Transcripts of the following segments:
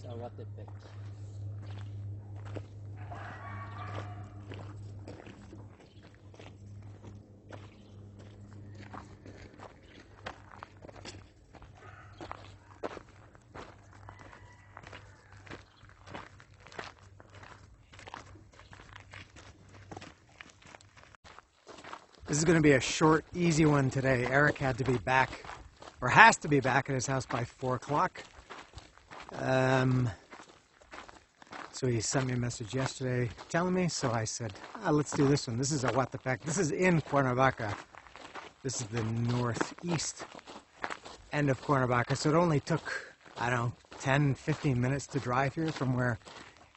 Ahuatepec. This is going to be a short, easy one today. Eric had to be back, or has to be back at his house by 4 o'clock. So he sent me a message yesterday telling me, so I said, let's do this one. This is Ahuatepec. This is in Cuernavaca. This is the northeast end of Cuernavaca. So it only took, I don't know, 10, 15 minutes to drive here from where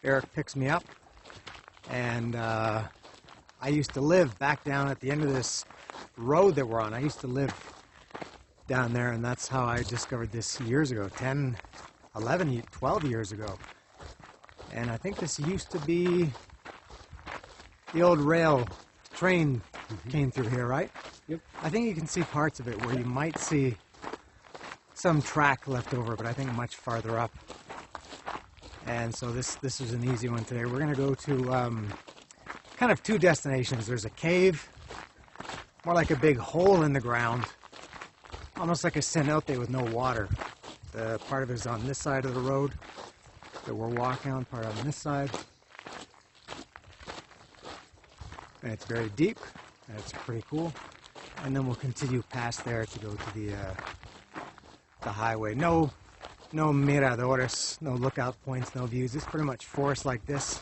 Eric picks me up. And I used to live back down at the end of this road that we're on. I used to live down there, and that's how I discovered this years ago, 10, 11, 12 years ago. And I think this used to be the old rail train came through here, right? Yep. I think you can see parts of it where you might see some track left over, but I think much farther up. And so this is an easy one today. We're going to go to kind of 2 destinations. There's a cave, more like a big hole in the ground, almost like a cenote with no water. The part of it is on this side of the road that we're walking on, part on this side. And it's very deep, and it's pretty cool. And then we'll continue past there to go to the highway. No miradores, no lookout points, no views. It's pretty much forest like this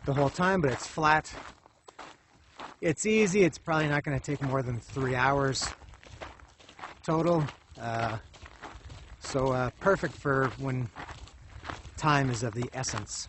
the whole time, but it's flat. It's easy. It's probably not going to take more than 3 hours total. So perfect for when time is of the essence.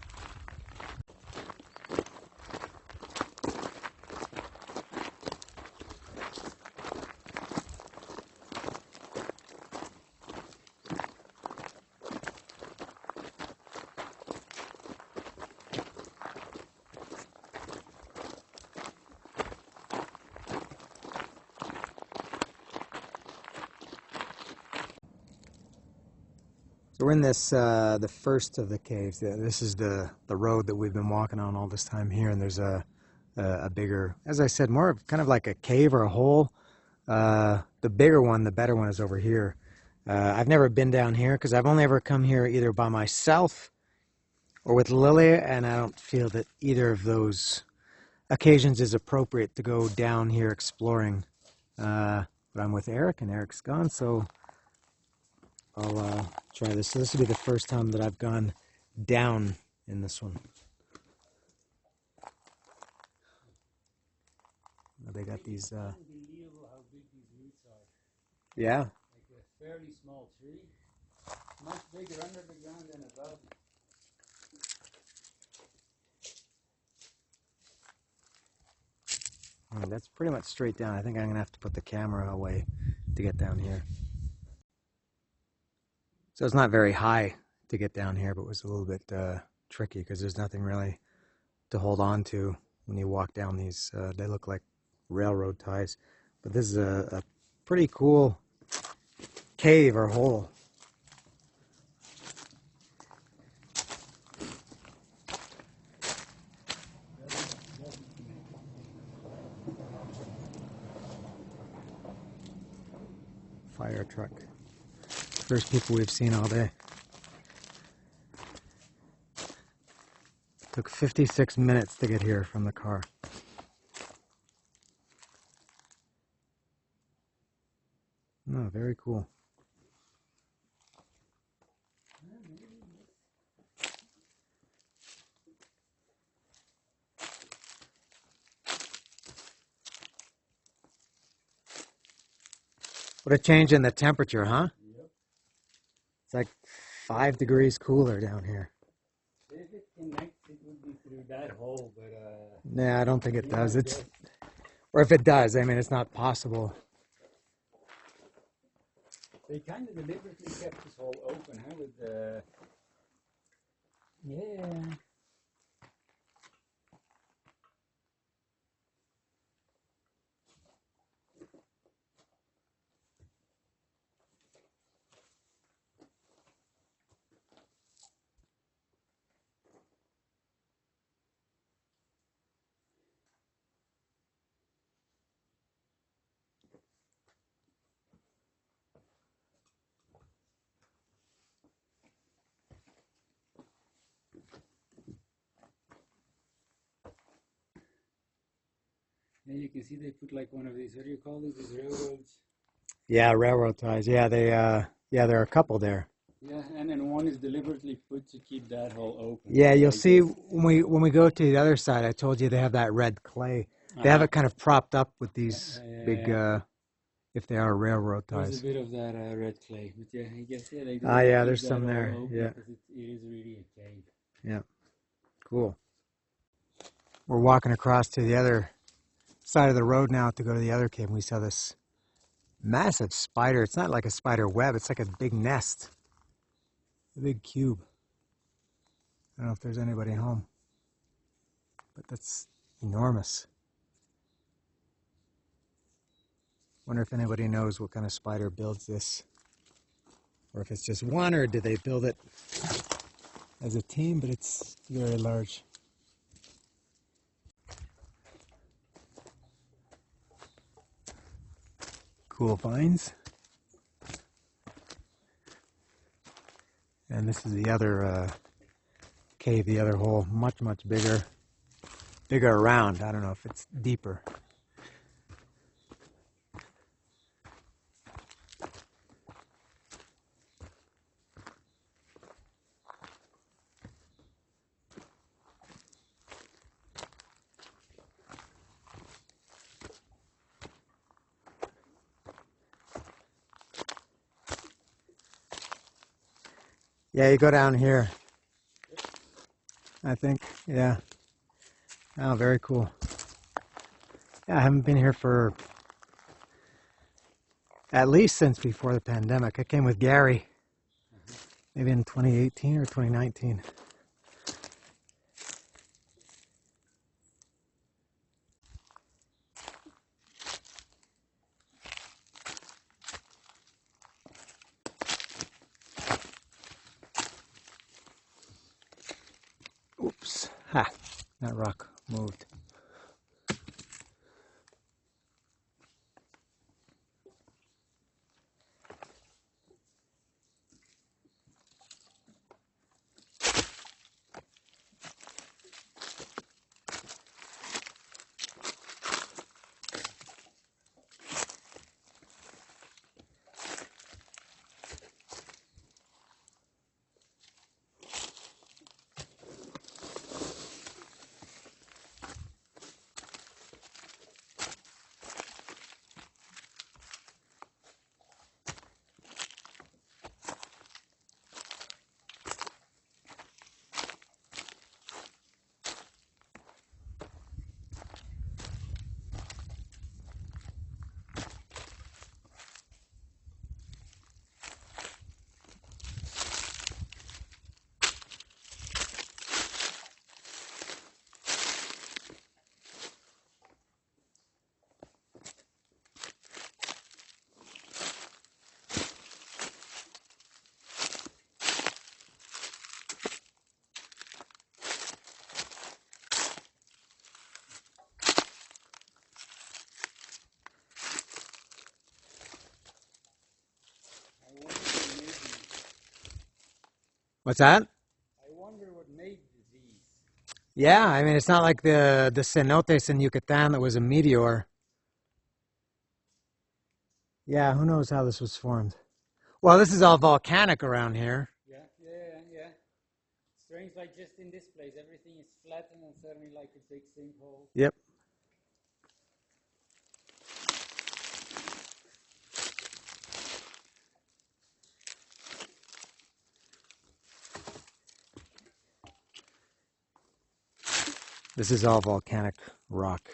So we're in this, the first of the caves. This is the road that we've been walking on all this time here, and there's a bigger, as I said, more of kind of like a cave or a hole. The bigger one, the better one, is over here. I've never been down here because I've only ever come here either by myself or with Lily, and I don't feel that either of those occasions is appropriate to go down here exploring. But I'm with Eric, and Eric's gone, so I'll try this. So this will be the first time that I've gone down in this one. They got these. Unbelievable how big these roots are. Yeah. Like a fairly small tree, much bigger under the ground than above. That's pretty much straight down. I think I'm gonna have to put the camera away to get down here. So it's not very high to get down here, but it was a little bit tricky because there's nothing really to hold on to when you walk down these. They look like railroad ties, but this is a pretty cool cave or hole. Fire truck. First people we've seen all day. Took 56 minutes to get here from the car. Oh, very cool. What a change in the temperature, huh? Yep. It's like 5 degrees cooler down here. If it connects, it would be through that hole, but Nah, I don't think it does. It's, or if it does, I mean, it's not possible. they kind of deliberately kept this hole open, huh? With the yeah. Yeah, you can see they put like one of these, what do you call these railroads? Yeah, railroad ties. Yeah, there are a couple there. Yeah, and then one is deliberately put to keep that hole open. Yeah, you'll I see guess. when we go to the other side. I told you they have that red clay. They have it kind of propped up with these big, if they are railroad There's a ties. bit of that red clay, but yeah, I guess yeah, they do Ah, it to yeah, keep there's that some hole there. open Yeah, because it is really a cave. yeah, cool. We're walking across to the other side of the road now to go to the other cave. And we saw this massive spider. It's not like a spider web. It's like a big nest, a big cube. I don't know if there's anybody home, but that's enormous. Wonder if anybody knows what kind of spider builds this, or if it's just one, or did they build it as a team? But it's very large. Cool vines. And this is the other cave, the other hole, much bigger, around. I don't know if it's deeper. Yeah, you go down here, I think. Yeah. Oh, very cool. Yeah, I haven't been here for at least since before the pandemic. I came with Gary, maybe in 2018 or 2019. Oops. Ha! That rock moved. What's that? I wonder what made these. Yeah, I mean, it's not like the cenotes in Yucatan that was a meteor. Yeah, who knows how this was formed. Well, this is all volcanic around here. Yeah. Strange, like just in this place, everything is flat and then suddenly like a big sinkhole. Yep. This is all volcanic rock.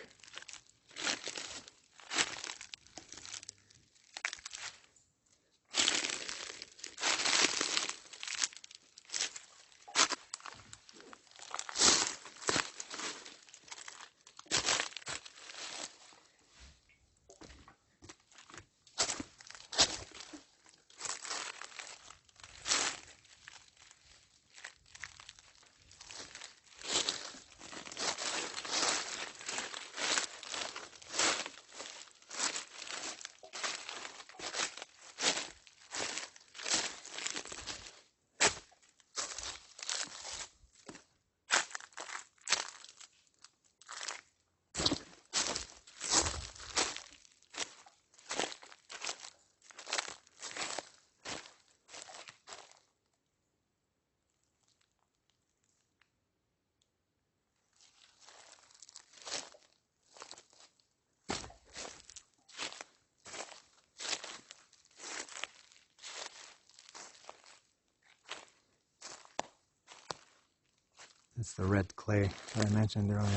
It's the red clay that I mentioned earlier.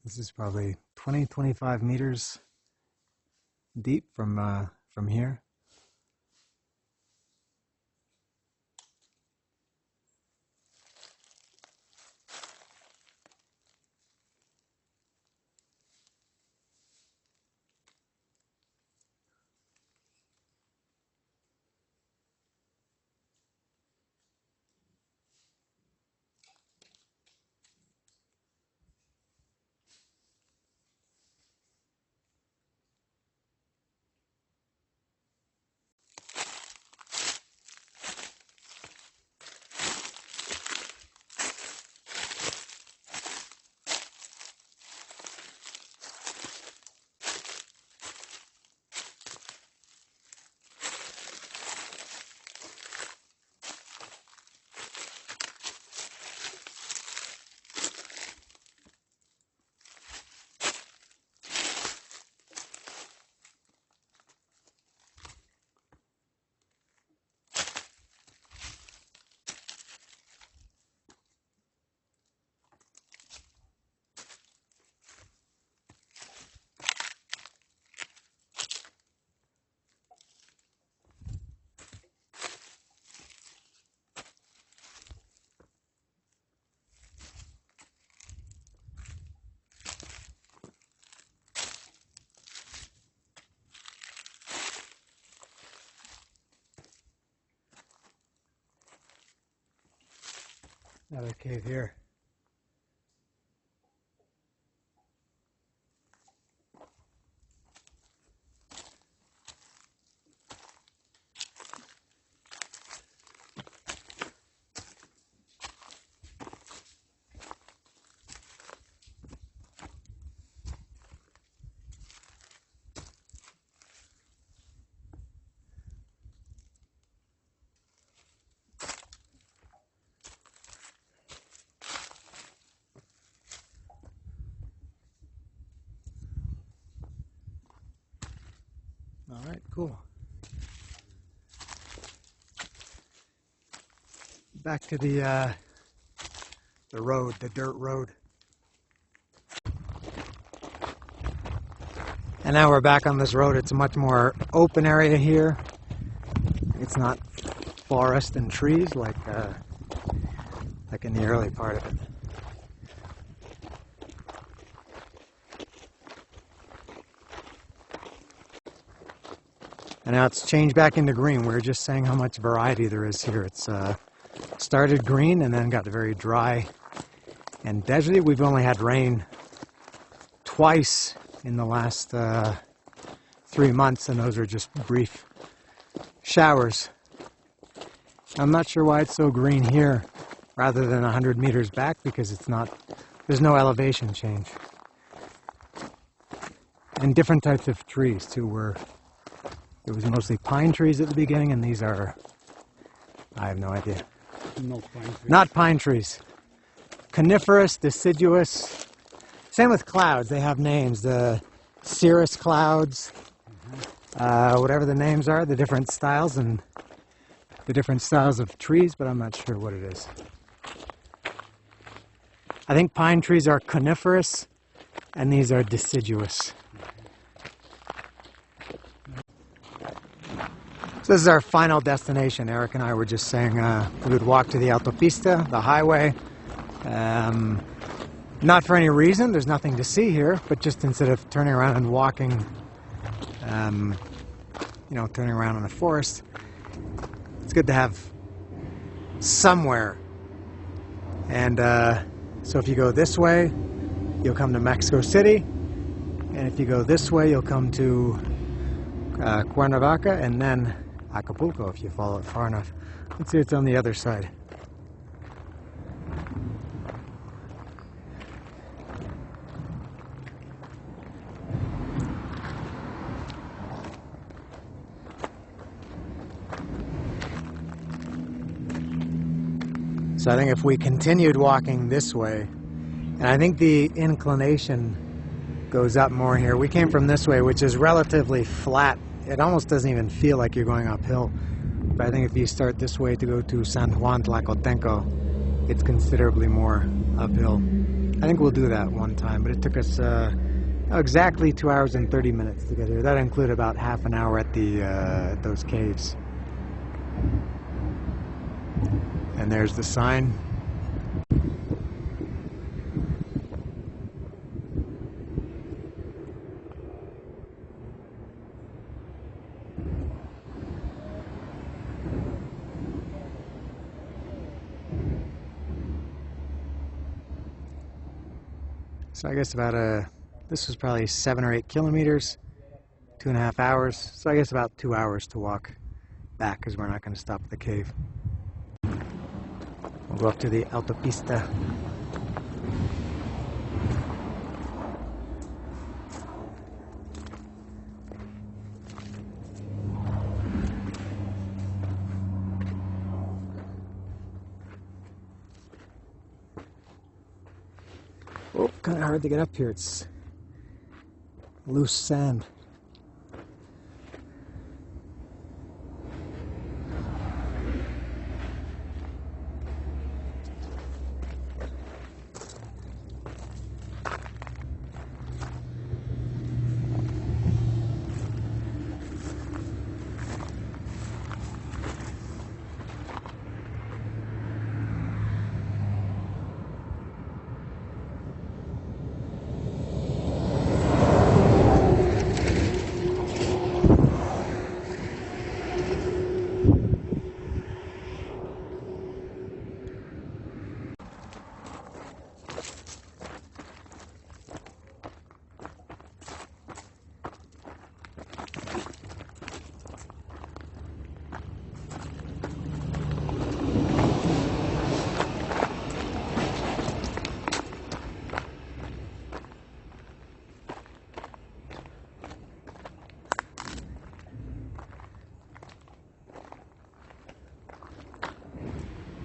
This is probably 20-25 meters deep from here. Another cave here. All right, cool. Back to the road, the dirt road. And now we're back on this road. It's a much more open area here. It's not forest and trees like in the early part of it. And now it's changed back into green. We were just saying how much variety there is here. It's started green and then got very dry and deserty. We've only had rain twice in the last 3 months, and those are just brief showers. I'm not sure why it's so green here rather than 100 meters back, because there's no elevation change. And different types of trees too. It was mostly pine trees at the beginning, and these are, I have no idea. No pine trees. Not pine trees. Coniferous, deciduous. Same with clouds. They have names. The cirrus clouds, whatever the names are, the different styles and the different styles of trees, but I'm not sure what it is. I think pine trees are coniferous, and these are deciduous. So this is our final destination. Eric and I were just saying we would walk to the autopista, the highway. Not for any reason, there's nothing to see here, but just instead of turning around and walking, turning around in a forest, it's good to have somewhere. And so if you go this way, you'll come to Mexico City. And if you go this way, you'll come to Cuernavaca, and then Acapulco if you follow it far enough. Let's see what's on the other side. So I think if we continued walking this way, And I think the inclination goes up more here. We came from this way, which is relatively flat. It almost doesn't even feel like you're going uphill. But I think if you start this way to go to San Juan Tlacotenco, it's considerably more uphill. I think we'll do that one time, but it took us exactly 2 hours and 30 minutes to get here. That included about half an hour at those caves. And there's the sign. So I guess about this was probably 7 or 8 kilometers, 2.5 hours. So I guess about 2 hours to walk back because we're not going to stop at the cave. We'll go up to the autopista. Oh, kind of hard to get up here. It's loose sand.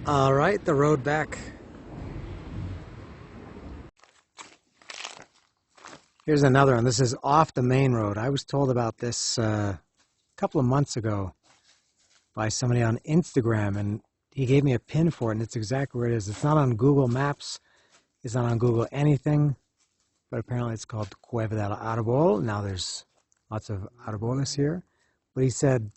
All right, the road back. Here's another one. This is off the main road. I was told about this a couple of months ago by somebody on Instagram, and he gave me a pin for it, and it's exactly where it is. It's not on Google Maps. It's not on Google anything, but apparently it's called Cueva del Arbol. Now there's lots of arboles here. But he said,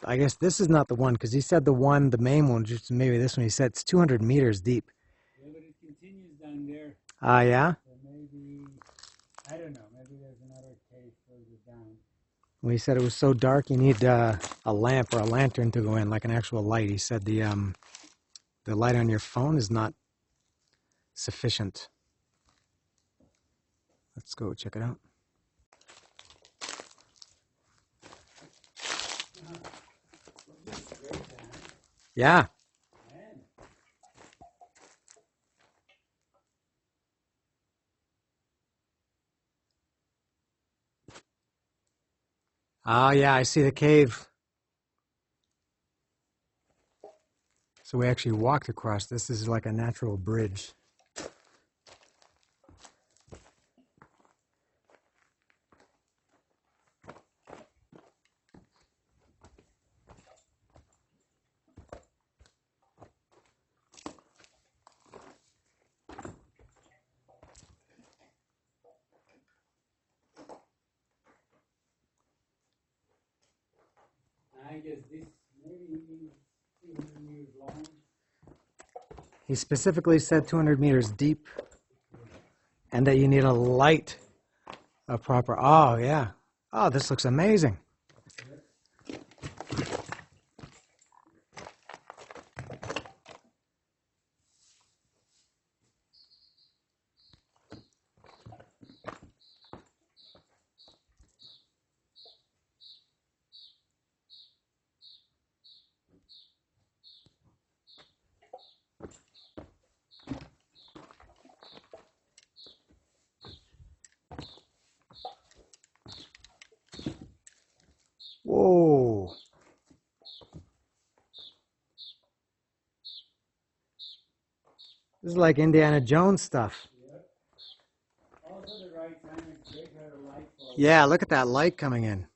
I guess this is not the one, because he said the main one, just maybe this one, he said it's 200 meters deep. Yeah, but it continues down there. Ah, yeah? So maybe, I don't know, maybe there's another cave further down. Well, he said it was so dark you need a lamp or a lantern to go in, like an actual light. He said the light on your phone is not sufficient. Let's go check it out. Yeah. Oh, yeah, I see the cave. So we actually walked across this. This is like a natural bridge. I guess this maybe 200 meters long. He specifically said 200 meters deep and that you need a light, a proper, oh yeah. Oh, this looks amazing. Whoa. This is like Indiana Jones stuff. Yep. Yeah, look at that light coming in.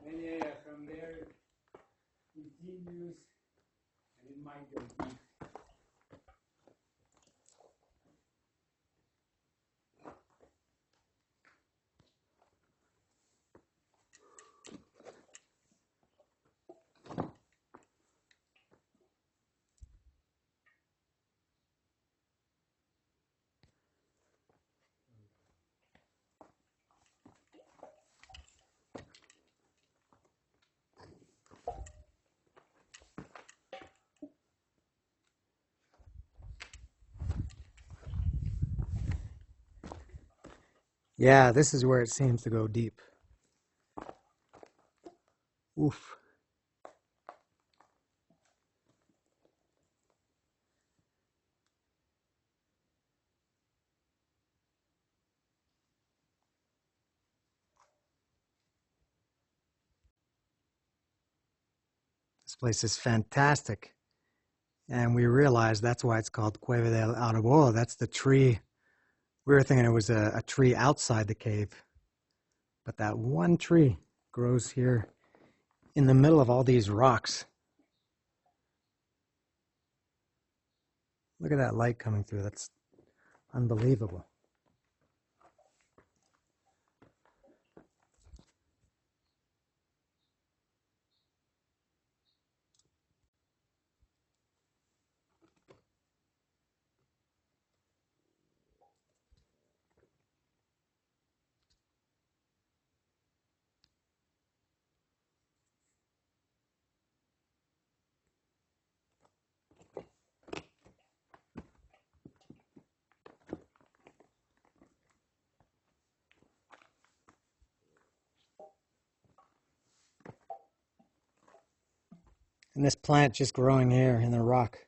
And yeah, from there it continues and it might go deep. Yeah, this is where it seems to go deep. Oof. This place is fantastic. And we realized that's why it's called Cueva del Arbol. That's the tree. We were thinking it was a tree outside the cave. But that one tree grows here in the middle of all these rocks. Look at that light coming through. That's unbelievable. And this plant just growing here in the rock.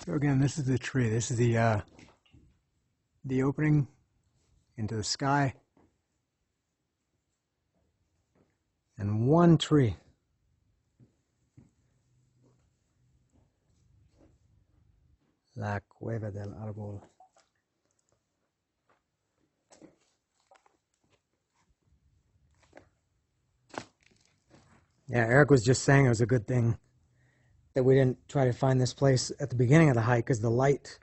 So again, this is the tree. This is the opening into the sky. And one tree. La Cueva del Arbol. Yeah, Eric was just saying it was a good thing that we didn't try to find this place at the beginning of the hike because the light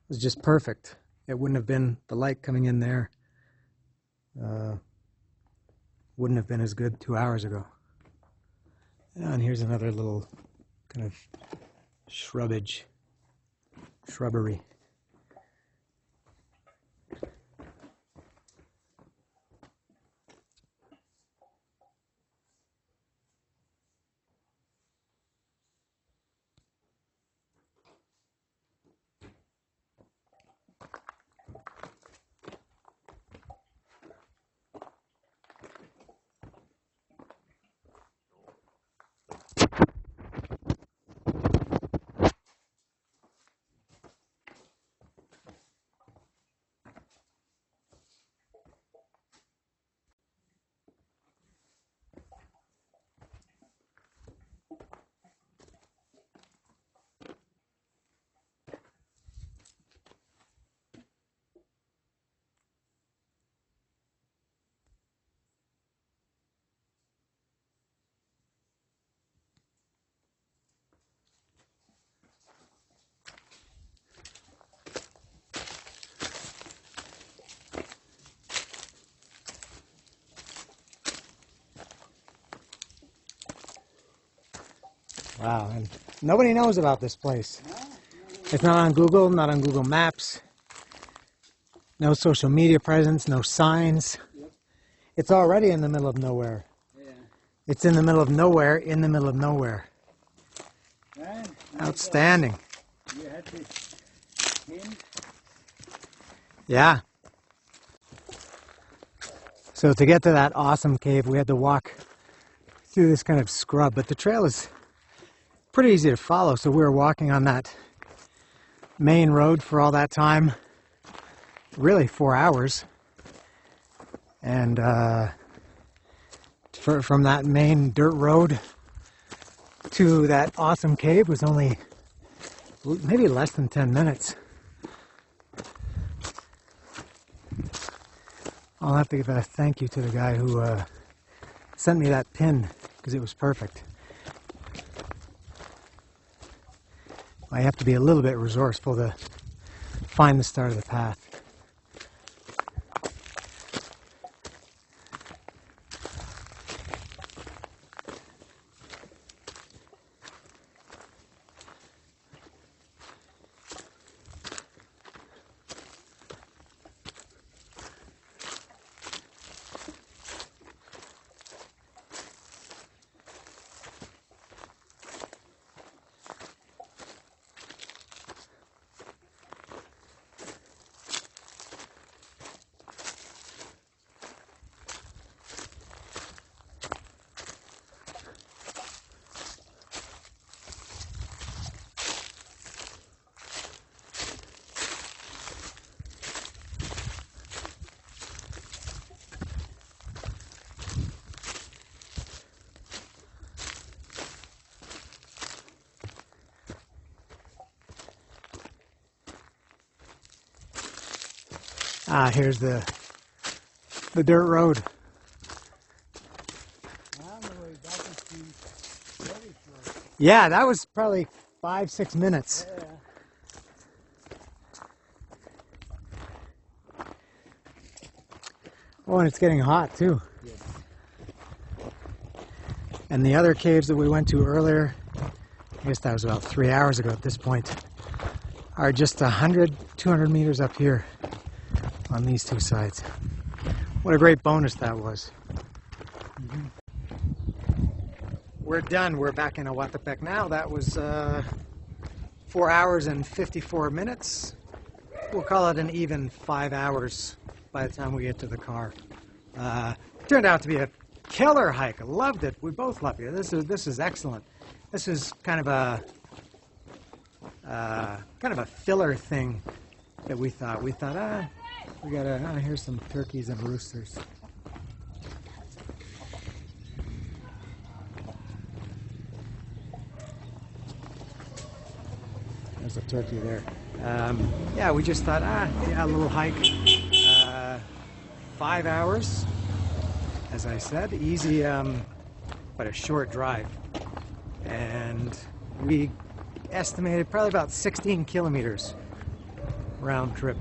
was just perfect. It wouldn't have been, the light coming in there wouldn't have been as good 2 hours ago. And here's another little kind of shrubbery. Wow, and nobody knows about this place. It's not on Google, not on Google Maps. No social media presence, no signs. Yep. It's already in the middle of nowhere. Yeah. It's in the middle of nowhere, in the middle of nowhere. And Outstanding. you had this pin. Yeah. So to get to that awesome cave, we had to walk through this kind of scrub, but the trail is pretty easy to follow. So we were walking on that main road for all that time, really 4 hours. And from that main dirt road to that awesome cave was only maybe less than 10 minutes. I'll have to give a thank you to the guy who sent me that pin because it was perfect. I have to be a little bit resourceful to find the start of the path. Ah, here's the dirt road. Yeah, that was probably 5-6 minutes. Yeah. Oh, and it's getting hot too. Yes. And the other caves that we went to earlier, I guess that was about 3 hours ago at this point, are just 100, 200 meters up here on these two sides. What a great bonus that was. Mm-hmm. We're done. We're back in Ahuatepec now. That was 4 hours and 54 minutes. We'll call it an even 5 hours by the time we get to the car. Turned out to be a killer hike. I loved it. We both loved it. This is excellent. This is kind of a filler thing that we thought. We thought, we gotta. Here's some turkeys and roosters. There's a turkey there. Yeah, we just thought, yeah, a little hike. 5 hours, as I said, easy, but a short drive. And we estimated probably about 16 kilometers round trip.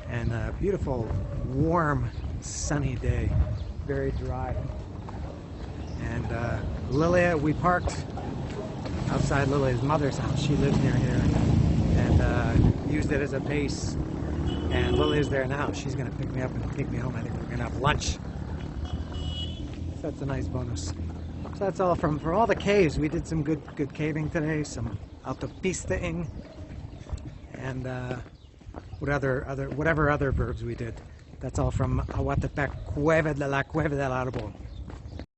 And a beautiful, warm, sunny day, very dry. And Lilia, we parked outside Lilia's mother's house. She lives near here, and used it as a base. And Lilia's there now. She's going to pick me up and take me home. I think we're going to have lunch. So that's a nice bonus. So that's all from all the caves. We did some good caving today, some autopisteing, and whatever other verbs we did. That's all from Ahuatepec, Cueva del Arbol.